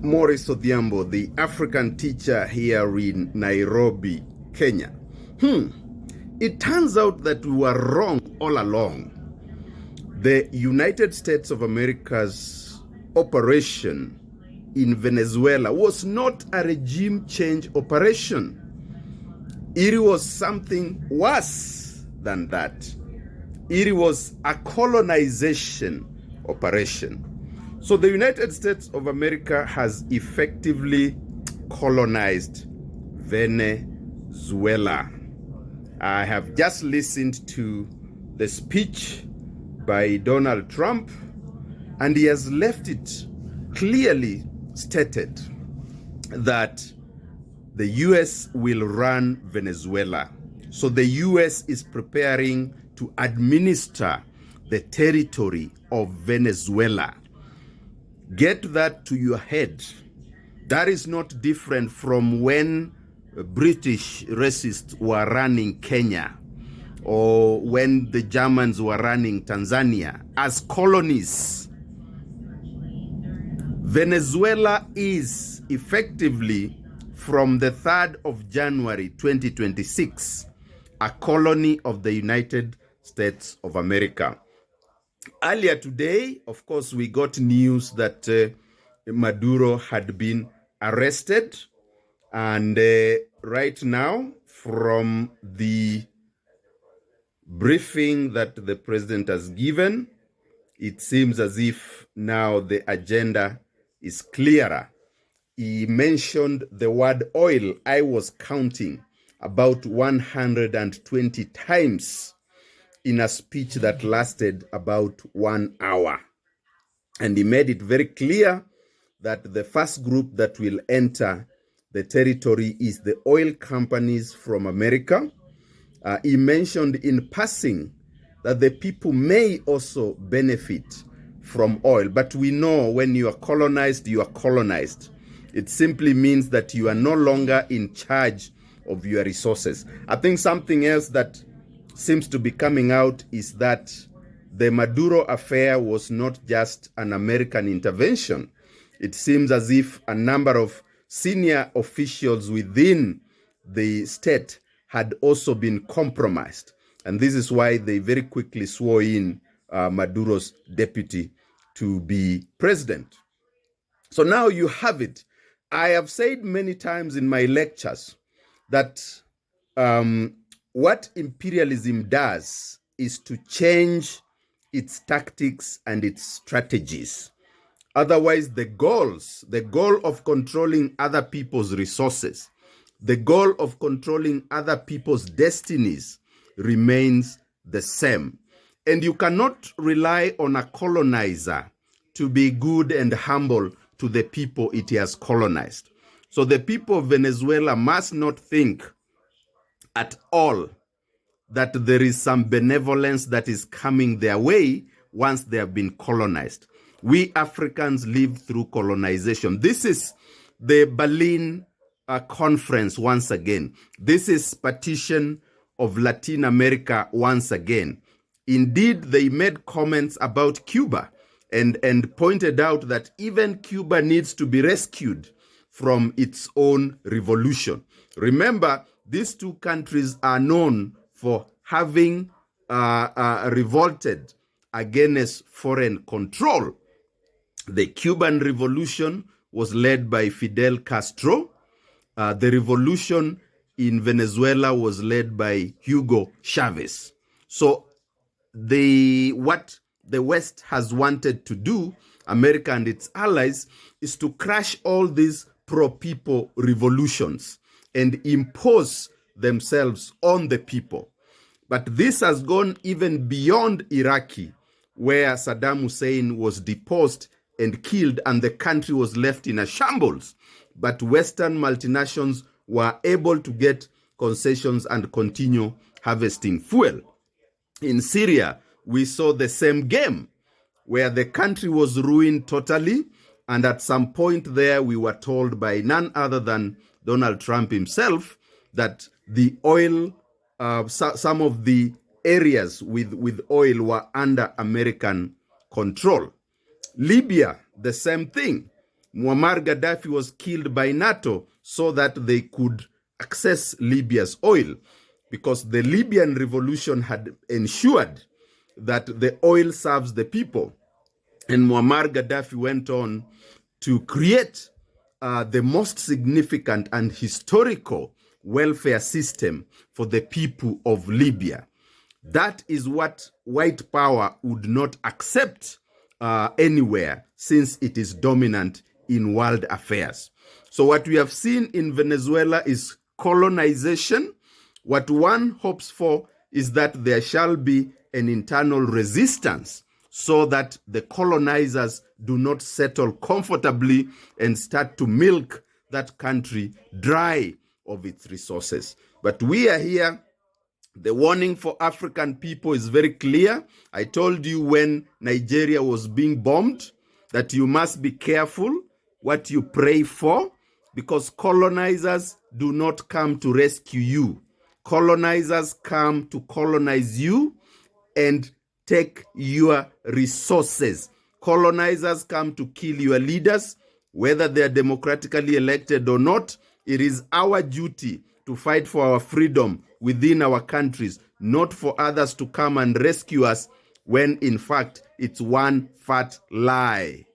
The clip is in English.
Morris Odhiambo, the African teacher here in Nairobi, Kenya. It turns out that we were wrong all along. The United States of America's operation in Venezuela was not a regime change operation. It was something worse than that. It was a colonization operation. So the United States of America has effectively colonized Venezuela. I have just listened to the speech by Donald Trump, and he has left it clearly stated that the US will run Venezuela. So the US is preparing to administer the territory of Venezuela. Get that to your head. That is not different from when British racists were running Kenya, or when the Germans were running Tanzania as colonies. Venezuela is effectively, from the 3rd of January 2026, a colony of the United States of America. Earlier today, of course, we got news that Maduro had been arrested. And right now, from the briefing that the president has given, it seems as if now the agenda is clearer. He mentioned the word oil. I was counting about 120 times in a speech that lasted about 1 hour. And he made it very clear that the first group that will enter the territory is the oil companies from America. He mentioned in passing that the people may also benefit from oil. But we know when you are colonized, you are colonized. It simply means that you are no longer in charge of your resources. I think something else that seems to be coming out is that the Maduro affair was not just an American intervention. It seems as if a number of senior officials within the state had also been compromised. And this is why they very quickly swore in Maduro's deputy to be president. So now you have it. I have said many times in my lectures that what imperialism does is to change its tactics and its strategies. Otherwise, the goal of controlling other people's resources, the goal of controlling other people's destinies remains the same. And you cannot rely on a colonizer to be good and humble to the people it has colonized. So the people of Venezuela must not think at all that there is some benevolence that is coming their way once they have been colonized. We Africans live through colonization. This is the Berlin Conference once again. This is partition of Latin America once again. Indeed, they made comments about Cuba and pointed out that even Cuba needs to be rescued from its own revolution. Remember, these two countries are known for having revolted against foreign control. The Cuban Revolution was led by Fidel Castro. The revolution in Venezuela was led by Hugo Chavez. So what the West has wanted to do, America and its allies, is to crush all these pro-people revolutions and impose themselves on the people. But this has gone even beyond Iraqi, where Saddam Hussein was deposed and killed and the country was left in a shambles. But Western multinationals were able to get concessions and continue harvesting fuel. In Syria, we saw the same game, where the country was ruined totally, and at some point there we were told by none other than Donald Trump himself that the oil, some of the areas with oil were under American control. Libya, the same thing. Muammar Gaddafi was killed by NATO so that they could access Libya's oil, because the Libyan revolution had ensured that the oil serves the people. And Muammar Gaddafi went on to create the most significant and historical welfare system for the people of Libya. That is what white power would not accept anywhere, since it is dominant in world affairs. So what we have seen in Venezuela is colonization. What one hopes for is that there shall be an internal resistance, so that the colonizers do not settle comfortably and start to milk that country dry of its resources. But we are here. The warning for African people is very clear. I told you when Nigeria was being bombed that you must be careful what you pray for, because colonizers do not come to rescue you. Colonizers come to colonize you and take your resources. Colonizers come to kill your leaders, whether they are democratically elected or not. It is our duty to fight for our freedom within our countries, not for others to come and rescue us, when in fact it's one fat lie.